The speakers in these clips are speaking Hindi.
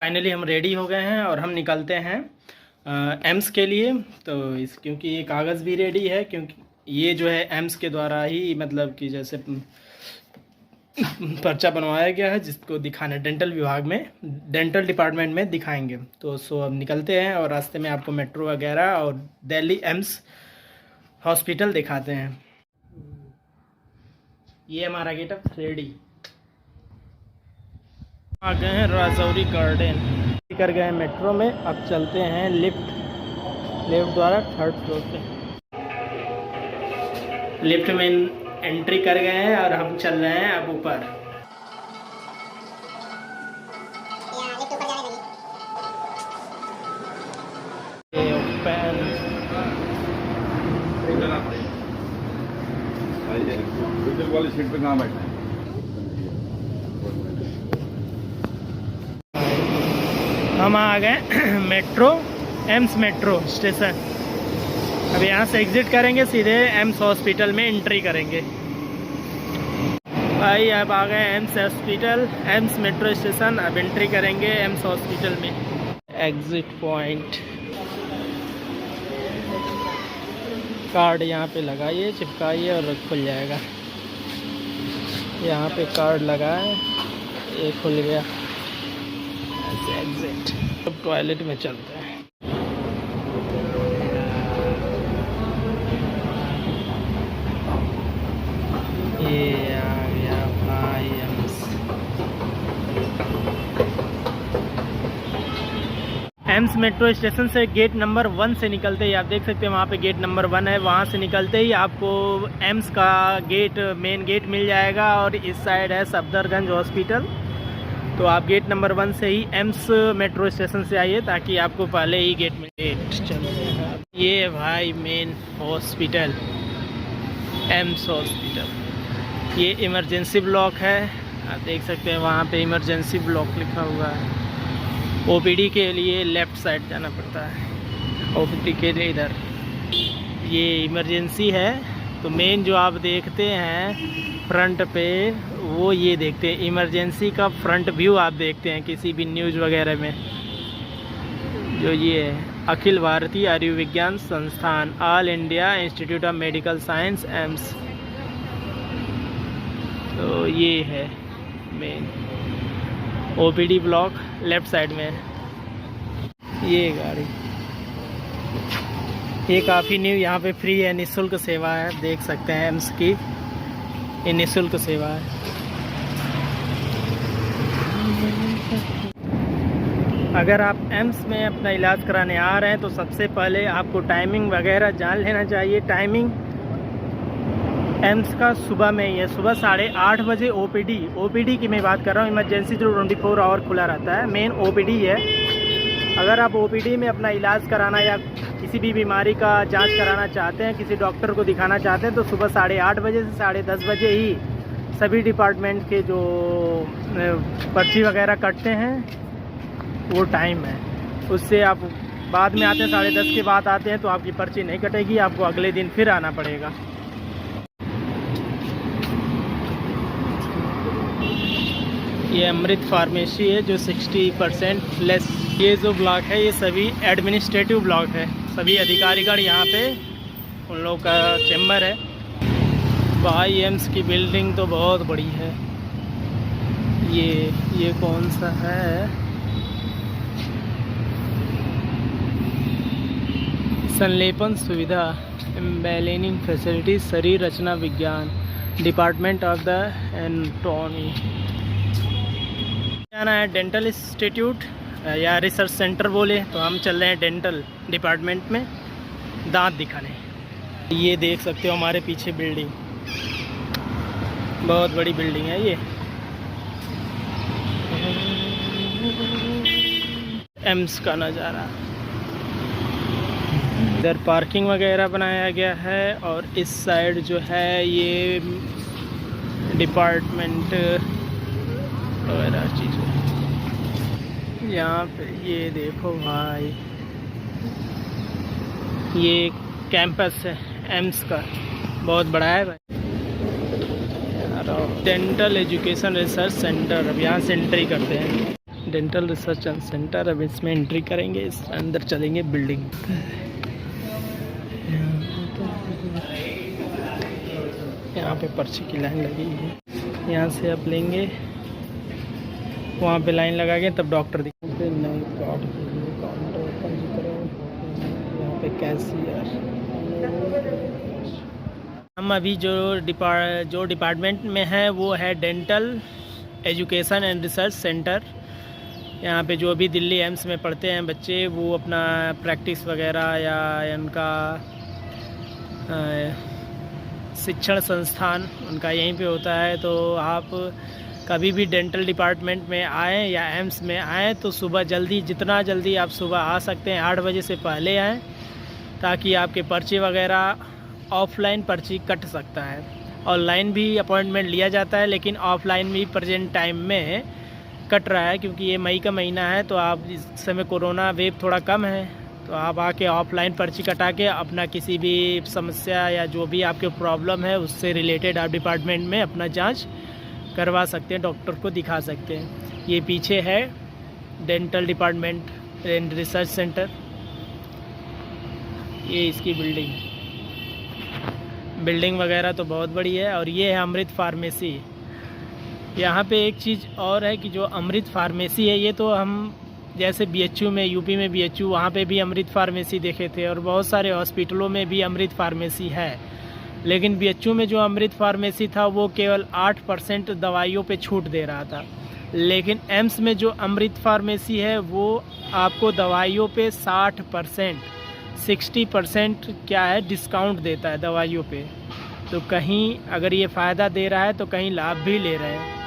फाइनली हम रेडी हो गए हैं और हम निकलते हैं एम्स के लिए। तो क्योंकि ये कागज़ भी रेडी है, क्योंकि ये जो है एम्स के द्वारा ही मतलब कि जैसे पर्चा बनवाया गया है, जिसको दिखाना डेंटल विभाग में, डेंटल डिपार्टमेंट में दिखाएंगे। तो अब निकलते हैं और रास्ते में आपको मेट्रो वगैरह और दिल्ली एम्स हॉस्पिटल दिखाते हैं। ये हमारा गेटअप रेडी। आ गए हैं राजौरी गार्डन, कर गए मेट्रो में। अब चलते हैं लिफ्ट द्वारा 3rd फ्लोर पे। लिफ्ट में एंट्री कर गए हैं और हम चल रहे हैं अब ऊपर। वाली सीट पे कहाँ बैठना है? हम आ गए मेट्रो, एम्स मेट्रो स्टेशन। अब यहाँ से एग्ज़िट करेंगे, सीधे एम्स हॉस्पिटल में एंट्री करेंगे। भाई अब आ गए AIIMS hospital, AIIMS metro station. अब एंट्री करेंगे एम्स हॉस्पिटल में। एग्ज़िट पॉइंट, कार्ड यहाँ पे लगाइए, चिपकाइए और खुल जाएगा। यहाँ पे कार्ड लगाए, ये खुल गया। एग्जिट। अब टॉयलेट में चलते हैं। ये आ गया भाई एम्स मेट्रो स्टेशन से गेट नंबर 1 से निकलते ही आप देख सकते हैं वहाँ पे गेट नंबर 1 है। वहाँ से निकलते ही आपको एम्स का गेट, मेन गेट मिल जाएगा और इस साइड है सफदरगंज हॉस्पिटल। तो आप गेट नंबर 1 से ही एम्स मेट्रो स्टेशन से आइए ताकि आपको पहले ही गेट में चलो। ये भाई मेन हॉस्पिटल, एम्स हॉस्पिटल। ये इमरजेंसी ब्लॉक है, आप देख सकते हैं वहाँ पे इमरजेंसी ब्लॉक लिखा हुआ है। ओपीडी के लिए लेफ़्ट साइड जाना पड़ता है, ओपीडी के लिए इधर। ये इमरजेंसी है। तो मेन जो आप देखते हैं फ्रंट पे, वो ये देखते हैं इमरजेंसी का फ्रंट व्यू आप देखते हैं किसी भी न्यूज़ वगैरह में। जो ये है अखिल भारतीय आयुर्विज्ञान संस्थान, all India institute of medical science, AIIMS. तो ये है main OPD block, left side में। ये गाड़ी, ये काफ़ी न्यू, यहाँ पे फ्री है, निःशुल्क सेवा है। देख सकते हैं एम्स की ये निःशुल्क सेवा है। अगर आप एम्स में अपना इलाज कराने आ रहे हैं तो सबसे पहले आपको टाइमिंग वगैरह जान लेना चाहिए। टाइमिंग एम्स का सुबह में ही है, सुबह 8:30 बजे ओपीडी की मैं बात कर रहा हूँ। इमरजेंसी जो 24 आवर खुला रहता है, मेन ओपीडी है। अगर आप ओपीडी में अपना इलाज कराना या किसी भी बीमारी का जांच कराना चाहते हैं, किसी डॉक्टर को दिखाना चाहते हैं, तो सुबह 8:30 बजे से 10:30 बजे ही सभी डिपार्टमेंट के जो पर्ची वगैरह कटते हैं वो टाइम है। उससे आप बाद में आते हैं, 10:30 के बाद आते हैं तो आपकी पर्ची नहीं कटेगी, आपको अगले दिन फिर आना पड़ेगा। ये अमृत फार्मेसी है जो 60% लेस। ये जो ब्लॉक है ये सभी एडमिनिस्ट्रेटिव ब्लॉक है, सभी अधिकारीगण यहाँ पे उन लोगों का चैम्बर है। भाई एम्स की बिल्डिंग तो बहुत बड़ी है। ये कौन सा है? संलेपन सुविधा, एम्बेलिंग फैसिलिटी, शरीर रचना विज्ञान, डिपार्टमेंट ऑफ द एनाटॉमी। जाना है डेंटल इंस्टीट्यूट या रिसर्च सेंटर बोले तो हम चल रहे हैं डेंटल डिपार्टमेंट में दांत दिखाने। ये देख सकते हो हमारे पीछे बिल्डिंग, बहुत बड़ी बिल्डिंग है ये। एम्स का नज़ारा। इधर पार्किंग वगैरह बनाया गया है और इस साइड जो है ये डिपार्टमेंट वगैरह चीज़ें। यहाँ पे ये देखो भाई, ये कैंपस है एम्स का, बहुत बड़ा है भाई। Dental education research centre. अब यहाँ से एंट्री करते हैं। Dental research and centre. अब इसमें एंट्री करेंगे, इस अंदर चलेंगे बिल्डिंग। यहाँ पे पर्ची की लाइन लगी है, यहाँ से आप लेंगे, वहाँ पे लाइन लगा के तब डॉक्टर दिखाते। नए कार्ड के लिए काउंटर पंजीकरण, यहाँ पे कैशियर। हम अभी जो डिपार्टमेंट में है वो है dental education and research centre. यहाँ पे जो भी दिल्ली एम्स में पढ़ते हैं बच्चे, वो अपना प्रैक्टिस वगैरह या उनका शिक्षण संस्थान उनका यहीं पे होता है। तो आप कभी भी डेंटल डिपार्टमेंट में आएँ या एम्स में आएँ तो सुबह जल्दी, जितना जल्दी आप सुबह आ सकते हैं 8 बजे से पहले आएँ, ताकि आपके पर्ची वगैरह, ऑफलाइन पर्ची कट सकता है। ऑनलाइन भी अपॉइंटमेंट लिया जाता है, लेकिन ऑफलाइन भी प्रेजेंट टाइम में कट रहा है, क्योंकि ये मई का महीना है। तो आप इस समय कोरोना वेव थोड़ा कम है, तो आप आके ऑफलाइन पर्ची कटा के अपना किसी भी समस्या या जो भी आपके प्रॉब्लम है उससे रिलेटेड आप डिपार्टमेंट में अपना जांच करवा सकते हैं, डॉक्टर को दिखा सकते हैं। ये पीछे है dental department and research centre, ये इसकी बिल्डिंग वगैरह तो बहुत बड़ी है। और ये है अमृत फार्मेसी। यहाँ पे एक चीज़ और है कि जो अमृत फार्मेसी है, ये तो हम जैसे BHU में, यूपी में BHU, वहाँ पे भी अमृत फार्मेसी देखे थे, और बहुत सारे हॉस्पिटलों में भी अमृत फार्मेसी है। लेकिन BHU में जो अमृत फार्मेसी था वो केवल 8% दवाइयों पे छूट दे रहा था, लेकिन एम्स में जो अमृत फार्मेसी है वो आपको दवाइयों पे 60%, 60% क्या है, डिस्काउंट देता है दवाइयों पे। तो कहीं अगर ये फ़ायदा दे रहा है तो कहीं लाभ भी ले रहे हैं।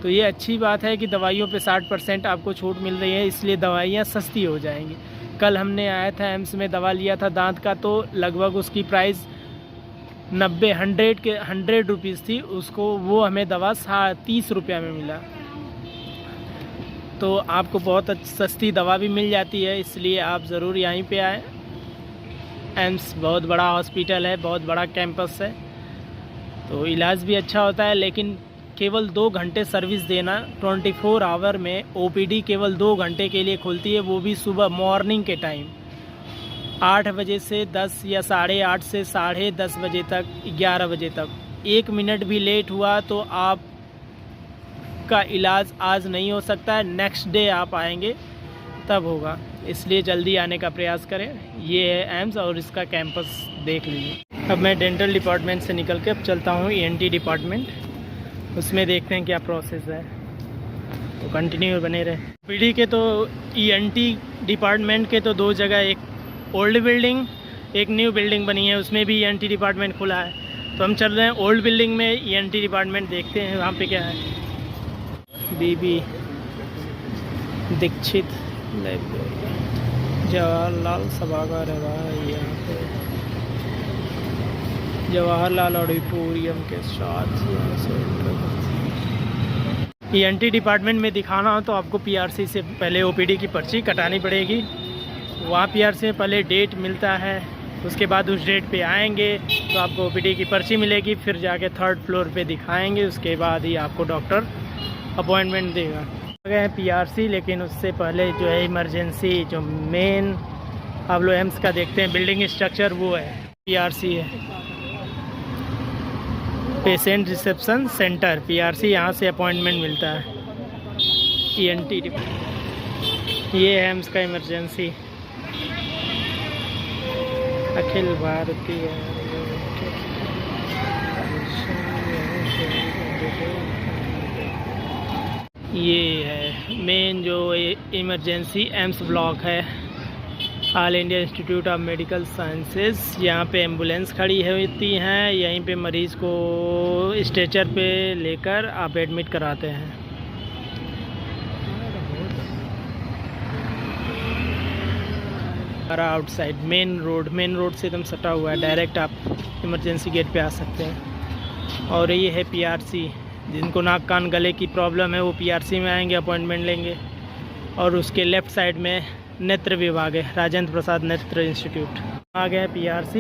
तो ये अच्छी बात है कि दवाइयों पे 60% आपको छूट मिल रही है, इसलिए दवाइयाँ सस्ती हो जाएंगी। कल हमने आया था एम्स में, दवा लिया था दांत का, तो लगभग उसकी प्राइस 100 रुपीज़ थी, उसको वो हमें दवा 30 रुपये में मिला। तो आपको बहुत सस्ती दवा भी मिल जाती है, इसलिए आप ज़रूर यहीं पे आएँ। एम्स बहुत बड़ा हॉस्पिटल है, बहुत बड़ा कैंपस है, तो इलाज भी अच्छा होता है। लेकिन केवल 2 घंटे सर्विस देना, 24 आवर में OPD केवल 2 घंटे के लिए खुलती है, वो भी सुबह मॉर्निंग के टाइम 8 बजे से 10 या 8:30 से 10:30 बजे तक, 11 बजे तक। 1 मिनट भी लेट हुआ तो आपका इलाज आज नहीं हो सकता है, नेक्स्ट डे आप आएंगे तब होगा, इसलिए जल्दी आने का प्रयास करें। ये है एम्स और इसका कैंपस देख लीजिए। अब मैं डेंटल डिपार्टमेंट से निकल के अब चलता हूँ ENT डिपार्टमेंट, उसमें देखते हैं क्या प्रोसेस है। तो कंटिन्यू बने रहे। PD के तो ENT डिपार्टमेंट के तो 2 जगह, एक ओल्ड बिल्डिंग, एक न्यू बिल्डिंग बनी है, उसमें भी ENT डिपार्टमेंट खुला है। तो हम चल रहे हैं ओल्ड बिल्डिंग में ENT डिपार्टमेंट, देखते हैं वहाँ पे क्या है। BB दीक्षित जवाहरलाल सभागार है भाई, यहाँ पे जवाहरलाल ऑडिटोरियम के साथ। ENT डिपार्टमेंट में दिखाना हो तो आपको PRC से पहले OPD की पर्ची कटानी पड़ेगी। वहाँ PRC में पहले डेट मिलता है, उसके बाद उस डेट पे आएंगे तो आपको OPD की पर्ची मिलेगी, फिर जाके 3rd फ्लोर पे दिखाएंगे, उसके बाद ही आपको डॉक्टर अपॉइंटमेंट देगा। गए हैं PRC, लेकिन उससे पहले जो है इमरजेंसी, जो मेन आप लोग एम्स का देखते हैं बिल्डिंग स्ट्रक्चर, वो है PRC है, पेशेंट रिसेप्शन सेंटर PRC। यहाँ से अपॉइंटमेंट मिलता है ENT। ये है एम्स का इमरजेंसी, अखिल भारतीय। ये है मेन जो इमरजेंसी एम्स ब्लॉक है, all India institute of medical sciences. यहाँ पे एम्बुलेंस खड़ी होती हैं, यहीं पे मरीज़ को स्ट्रेचर पे लेकर आप एडमिट कराते हैं। आउटसाइड मेन रोड से एकदम सटा हुआ है, डायरेक्ट आप इमरजेंसी गेट पे आ सकते हैं। और ये है PRC, जिनको नाक कान गले की प्रॉब्लम है वो PRC में आएंगे, अपॉइंटमेंट लेंगे। और उसके लेफ़्ट साइड में नेत्र विभाग है, राजेंद्र प्रसाद नेत्र इंस्टीट्यूट। आ गया है PRC,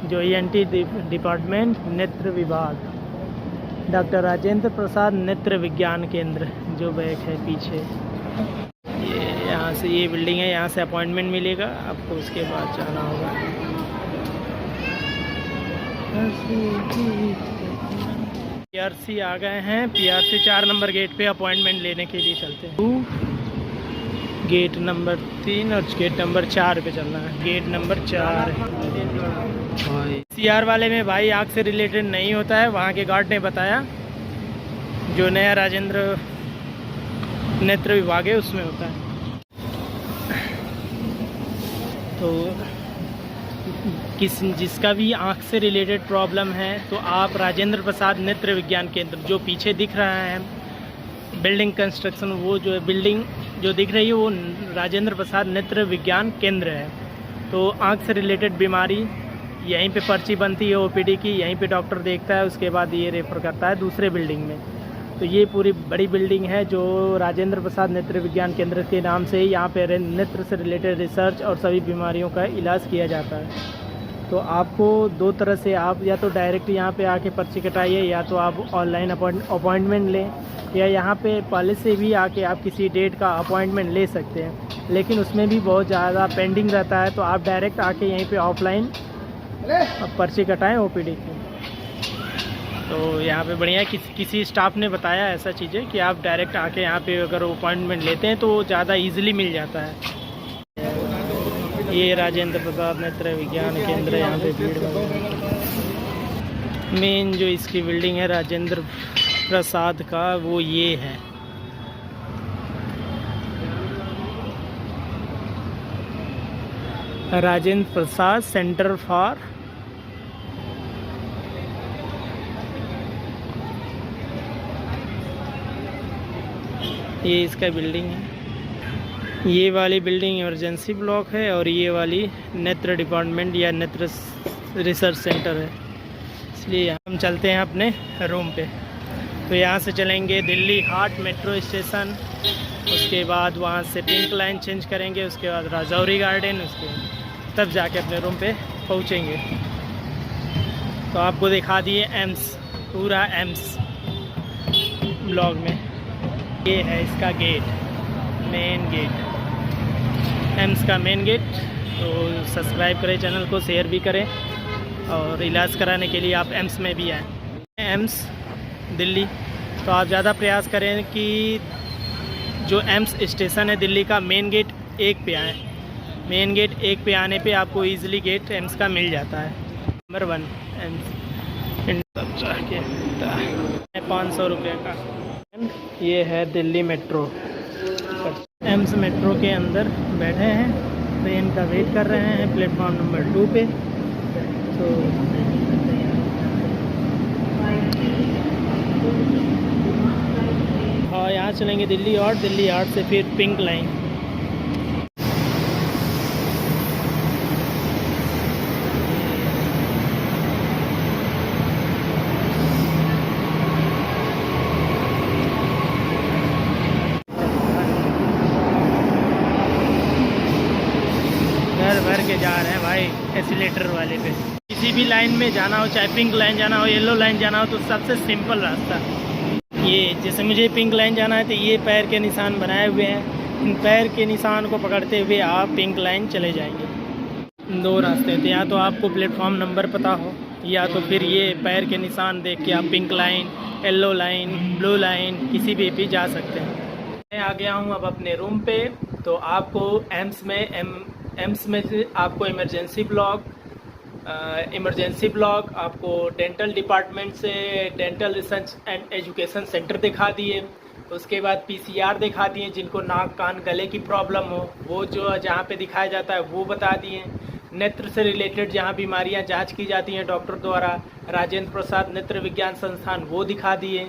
जो ENT डिपार्टमेंट नेत्र विभाग, डॉक्टर राजेंद्र प्रसाद नेत्र विज्ञान केंद्र, जो बैग है पीछे। यहाँ से ये बिल्डिंग है, यहाँ से अपॉइंटमेंट मिलेगा आपको, उसके बाद जाना होगा। पीआरसी आ गए हैं, पीआरसी 4 नंबर गेट पे अपॉइंटमेंट लेने के लिए चलते हैं। गेट नंबर 3 और गेट नंबर 4 पे चलना है। गेट नंबर 4 सीआर वाले में भाई आँख से रिलेटेड नहीं होता है, वहाँ के गार्ड ने बताया। जो नया राजेंद्र नेत्र विभाग है उसमें होता है। तो जिसका भी आँख से रिलेटेड प्रॉब्लम है तो आप राजेंद्र प्रसाद नेत्र विज्ञान केंद्र, जो पीछे दिख रहा है बिल्डिंग कंस्ट्रक्शन, वो जो है बिल्डिंग जो दिख रही है वो राजेंद्र प्रसाद नेत्र विज्ञान केंद्र है। तो आँख से रिलेटेड बीमारी यहीं पे पर्ची बनती है ओपीडी की, यहीं पे डॉक्टर देखता है, उसके बाद ये रेफ़र करता है दूसरे बिल्डिंग में। तो ये पूरी बड़ी बिल्डिंग है जो राजेंद्र प्रसाद नेत्र विज्ञान केंद्र के नाम से ही, यहाँ पे नेत्र से रिलेटेड रिसर्च और सभी बीमारियों का इलाज किया जाता है। तो आपको 2 तरह से, आप या तो डायरेक्ट यहाँ पे आके पर्ची कटाइए, या तो आप ऑनलाइन अपॉइंटमेंट लें, या यहाँ पे पहले से भी आके आप किसी डेट का अपॉइंटमेंट ले सकते हैं, लेकिन उसमें भी बहुत ज़्यादा पेंडिंग रहता है। तो आप डायरेक्ट आके यहीं पे ऑफलाइन पर्ची कटाएं ओपीडी की। तो यहाँ पे बढ़िया किसी स्टाफ ने बताया ऐसा चीज़ें कि आप डायरेक्ट आके यहाँ पे अगर अपॉइंटमेंट लेते हैं तो ज़्यादा इजीली मिल जाता है। ये राजेंद्र प्रसाद नेत्र विज्ञान केंद्र, यहाँ पे भीड़ मेन जो इसकी बिल्डिंग है राजेंद्र प्रसाद का, वो ये है। राजेंद्र प्रसाद सेंटर फॉर ये इसका बिल्डिंग है। ये वाली बिल्डिंग इमरजेंसी ब्लॉक है और ये वाली नेत्र डिपार्टमेंट या नेत्र रिसर्च सेंटर है। इसलिए हम चलते हैं अपने रूम पे। तो यहाँ से चलेंगे दिल्ली हाट मेट्रो स्टेशन, उसके बाद वहाँ से पिंक लाइन चेंज करेंगे, उसके बाद राजौरी गार्डन, उसके तब जाके अपने रूम पे पहुँचेंगे। तो आपको दिखा दिए एम्स, पूरा एम्स ब्लॉग में। ये है इसका गेट, मेन गेट, एम्स का मेन गेट। तो सब्सक्राइब करें चैनल को, शेयर भी करें, और इलाज कराने के लिए आप एम्स में भी आएँ। एम्स दिल्ली, तो आप ज़्यादा प्रयास करें कि जो एम्स स्टेशन है दिल्ली का, मेन गेट 1 पे आएँ। मेन गेट 1 पे आने पे आपको इजीली गेट एम्स का मिल जाता है। नंबर 1 एम्स, 500 रुपये का। ये है दिल्ली मेट्रो, एम्स मेट्रो के अंदर बैठे हैं, ट्रेन का वेट कर रहे हैं प्लेटफॉर्म नंबर 2 पे। तो हाँ, यहाँ चलेंगे दिल्ली हाट से फिर पिंक लाइन। भर के जा रहे हैं भाई एस्केलेटर वाले पे। किसी भी लाइन में जाना हो, चाहे पिंक लाइन जाना हो, येलो लाइन जाना हो, तो सबसे सिंपल रास्ता ये, जैसे मुझे पिंक लाइन जाना है तो ये पैर के निशान बनाए हुए हैं, इन पैर के निशान को पकड़ते हुए आप पिंक लाइन चले जाएंगे। 2 रास्ते थे, या तो आपको प्लेटफॉर्म नंबर पता हो, या तो फिर ये पैर के निशान देख के आप pink line, yellow line, blue line किसी भी जा सकते हैं। मैं आ गया हूँ अब अपने रूम पे। तो आपको एम्स में आपको इमरजेंसी ब्लॉक, आपको डेंटल डिपार्टमेंट से dental research and education centre दिखा दिए। उसके बाद पीसीआर दिखा दिए, जिनको नाक कान गले की प्रॉब्लम हो वो जो जहाँ पे दिखाया जाता है वो बता दिए। नेत्र से रिलेटेड जहाँ बीमारियाँ जांच की जाती हैं डॉक्टर द्वारा, राजेंद्र प्रसाद नेत्र विज्ञान संस्थान, वो दिखा दिए।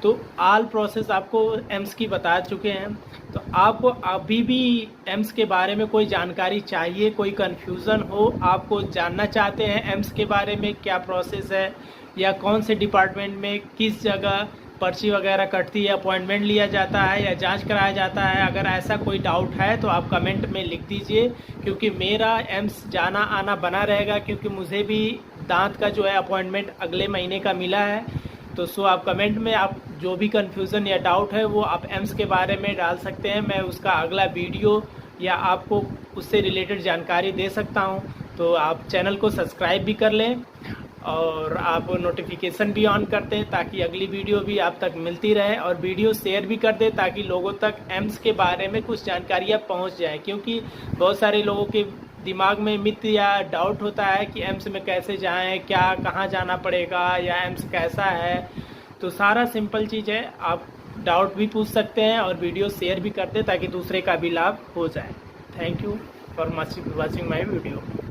तो ऑल प्रोसेस आपको एम्स की बता चुके हैं। तो आपको अभी भी एम्स के बारे में कोई जानकारी चाहिए, कोई कन्फ्यूज़न हो, आपको जानना चाहते हैं एम्स के बारे में क्या प्रोसेस है, या कौन से डिपार्टमेंट में किस जगह पर्ची वगैरह कटती है, अपॉइंटमेंट लिया जाता है या जांच कराया जाता है, अगर ऐसा कोई डाउट है तो आप कमेंट में लिख दीजिए, क्योंकि मेरा एम्स जाना आना बना रहेगा, क्योंकि मुझे भी दांत का जो है अपॉइंटमेंट अगले महीने का मिला है। तो आप कमेंट में आप जो भी कन्फ्यूज़न या डाउट है वो आप एम्स के बारे में डाल सकते हैं। मैं उसका अगला वीडियो या आपको उससे रिलेटेड जानकारी दे सकता हूं, तो आप चैनल को सब्सक्राइब भी कर लें और आप नोटिफिकेशन भी ऑन कर दें ताकि अगली वीडियो भी आप तक मिलती रहे, और वीडियो शेयर भी कर दें ताकि लोगों तक एम्स के बारे में कुछ जानकारियाँ पहुंच जाए, क्योंकि बहुत सारे लोगों के दिमाग में मिथ या डाउट होता है कि एम्स में कैसे जाएं, क्या कहाँ जाना पड़ेगा या एम्स कैसा है। तो सारा सिंपल चीज़ है, आप डाउट भी पूछ सकते हैं और वीडियो शेयर भी कर दें ताकि दूसरे का भी लाभ हो जाए। Thank you for watching my video.